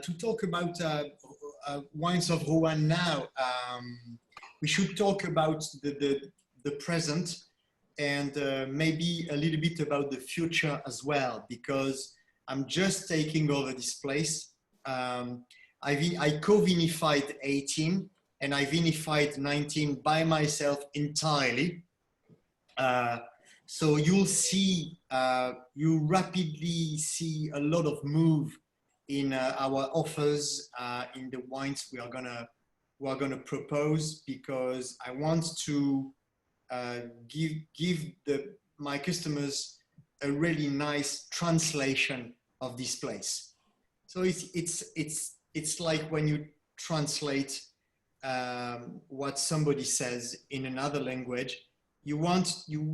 To talk about wines of Rouen now, we should talk about the present and maybe a little bit about the future as well, because I'm just taking over this place. I co-vinified 18 and I vinified 19 by myself entirely. So you'll see, you rapidly see a lot of move in our offers, in the wines we are gonna propose, because I want to give my customers a really nice translation of this place. So it's like when you translate what somebody says in another language. You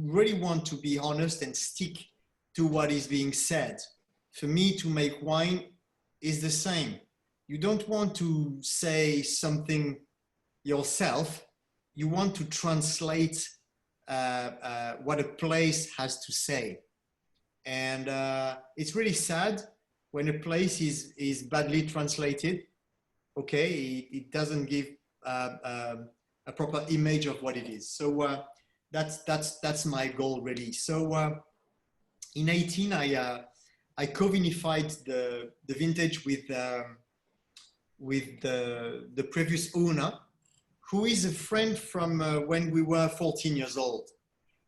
really want to be honest and stick to what is being said. For me, to make wine is the same. You don't want to say something yourself. You want to translate what a place has to say. And it's really sad when a place is badly translated. Okay, it doesn't give a proper image of what it is. So that's my goal really. So in 18, I co-vinified the vintage with the previous owner, who is a friend from when we were 14 years old.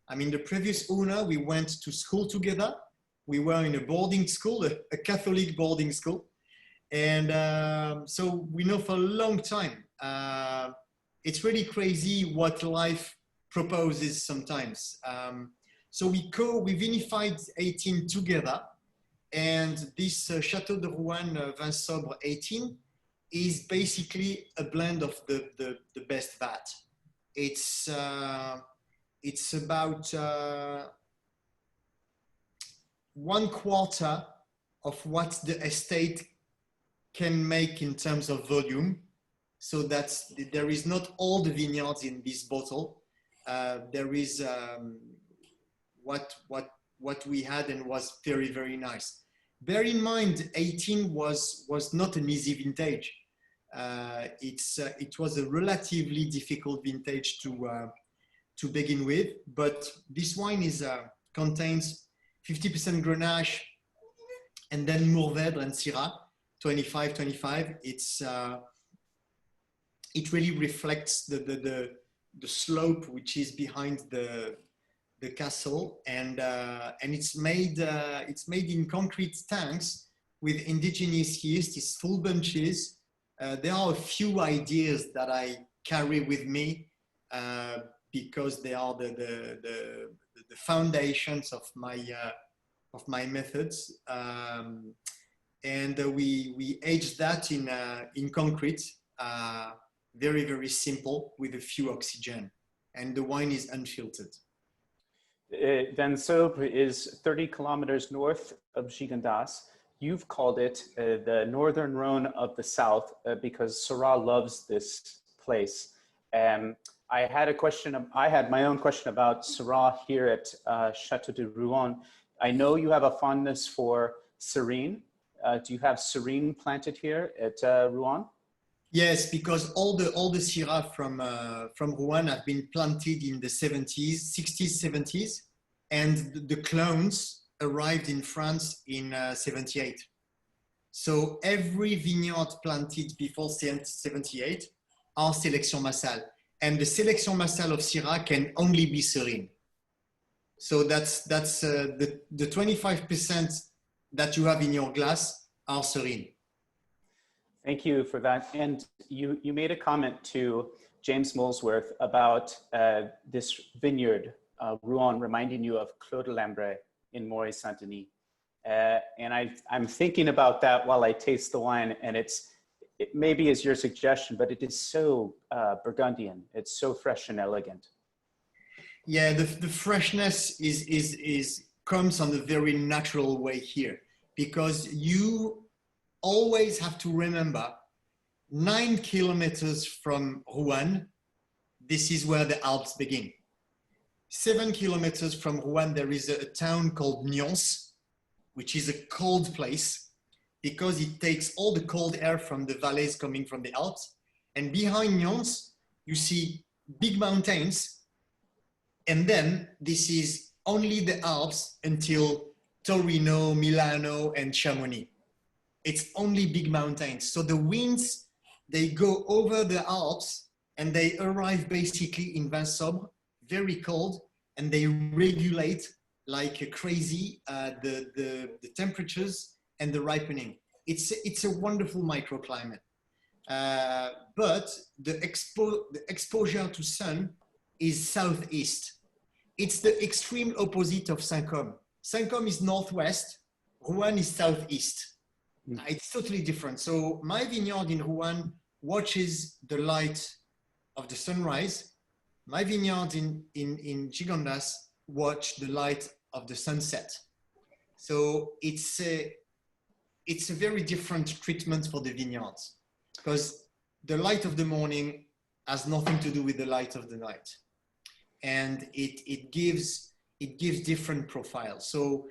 I mean, the previous owner, we went to school together. We were in a boarding school, a Catholic boarding school. And so we know for a long time. It's really crazy what life proposes sometimes. So we vinified 18 together. And this Château de Rouanne Vinsobres 18 is basically a blend of the best vat. It's about 1/4 of what the estate can make in terms of volume. So there is not all the vineyards in this bottle. There is what we had and was very, very nice. Bear in mind, 18 was not an easy vintage. It was a relatively difficult vintage to begin with, but this wine contains 50% Grenache and then Mourvèdre and Syrah, 25-25. It really reflects the slope which is behind the castle, and it's made in concrete tanks with indigenous yeast. It's full bunches. There are a few ideas that I carry with me because they are the foundations of my methods, and we age that in concrete, very, very simple, with a few oxygen, and the wine is unfiltered. Vinsobres is 30 kilometers north of Gigondas. You've called it the Northern Rhône of the South because Syrah loves this place. I had my own question about Syrah here at Château de Rouanne. I know you have a fondness for Syrah. Do you have Syrah planted here at Rouanne? Yes, because all the Syrah from Rouen have been planted in the 60s, 70s, and the clones arrived in France in 78. So every vineyard planted before 78 are Sélection Massale, and the Sélection Massale of Syrah can only be Syrah. So that's the 25% that you have in your glass are Syrah. Thank you for that. And you made a comment to James Molesworth about this vineyard, Rouen, reminding you of Clos de Lambray in Moray Saint-Denis. And I'm thinking about that while I taste the wine, and it maybe is your suggestion, but it is so Burgundian. It's so fresh and elegant. Yeah, the freshness comes on a very natural way here, because you always have to remember 9 kilometers from Rouen, this is where the Alps begin. 7 kilometers from Rouen, there is a town called Nyons, which is a cold place. because it takes all the cold air from the valleys coming from the Alps. And behind Nyons, you see big mountains. And then this is only the Alps until Torino, Milano, and Chamonix. It's only big mountains. So the winds, they go over the Alps and they arrive basically in Vinsobres, very cold, and they regulate like crazy the temperatures and the ripening. It's a wonderful microclimate. But the exposure to sun is southeast. It's the extreme opposite of Saint Cosme. Saint Cosme is northwest, Rouen is southeast. It's totally different. So my vineyard in Rouen watches the light of the sunrise. My vineyard in Gigondas watch the light of the sunset. So it's a very different treatment for the vineyards, because the light of the morning has nothing to do with the light of the night. And it gives different profiles. So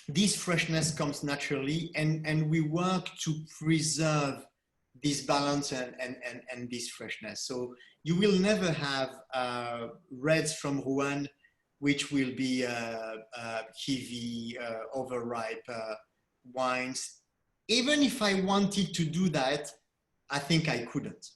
this freshness comes naturally, and we work to preserve this balance and this freshness. So you will never have reds from Rouen, which will be heavy, overripe wines. Even if I wanted to do that, I think I couldn't.